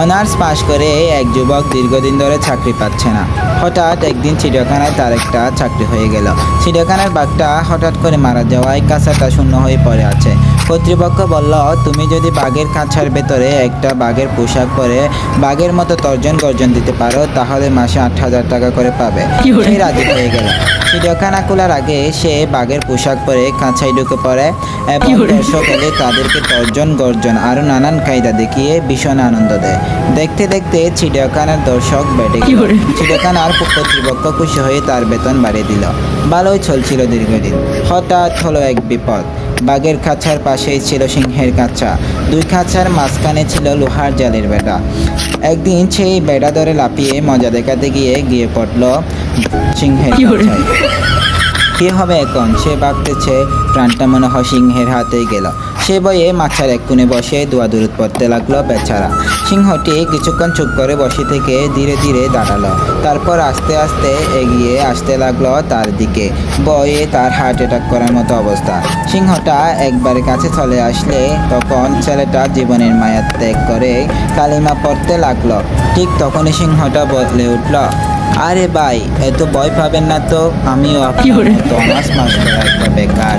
Honours পাশ করে এক যুবক দীর্ঘদিন ধরে চাকরি পাচ্ছে না। হঠাৎ একদিন চিড়িয়াখানায় তার একটা চাকরি হয়ে গেল। চিড়িয়াখানার বাঘটা হঠাৎ করে মারা যাওয়ায় খাঁচাটা শূন্য হয়ে পড়ে আছে। কর্তৃপক্ষ বলল, তুমি যদি বাঘের খাঁচার ভেতরে একটা বাঘের পোশাক পরে বাঘের মতো তর্জন গর্জন দিতে পারো, তাহলে মাসে 8,000 টাকা করে পাবে। সে রাজি হয়ে গেল। চিড়িয়াখানা খোলার আগে সে বাঘের পোশাক পরে খাঁচায় ঢুকে পড়ে এবং দর্শক এলে তাদেরকে তর্জন গর্জন আরো নানান কায়দা দেখিয়ে ভীষণ আনন্দ দেয়। দেখতে দেখতে চিড়িয়াখানার দর্শক বেড়ে গেল। চিড়িয়াখানার কর্তৃপক্ষ খুশি হয়ে তার বেতন বাড়িয়ে দিল। ভালোই চলছিল দীর্ঘদিন। হঠাৎ হলো এক বিপদ। বাঘের খাঁচার পাশেই ছিল সিংহের খাঁচা। দুই খাঁচার মাঝখানে ছিল লোহার জালের বেড়া। একদিন সেই বেড়া ধরে লাফিয়ে মজা দেখাতে গিয়ে পড়ল সিংহের খাঁচায়। কি হবে এখন? সে ভাবতেছে, প্রাণটা মনে হয় সিংহের হাতেই গেল। সে ভয়ে মাছার এক কোণে বসে দোয়া দূরত পড়তে লাগলো বেচারা। সিংহটি কিছুক্ষণ চুপ করে বসে থেকে ধীরে ধীরে দাঁড়ালো। তারপর আস্তে আস্তে এগিয়ে আসতে লাগলো তার দিকে। ভয়ে তার হার্ট অ্যাটাক করার মতো অবস্থা। সিংহটা একবারে কাছে চলে আসলে তখন ছেলেটা জীবনের মায়া ত্যাগ করে কালিমা পড়তে লাগলো। ঠিক তখনই সিংহটা বদলে উঠল, আরে ভাই, এত ভয় পাবেন না তো, আমিও আপনার মতো অনার্স মাস করা একটা বেকার।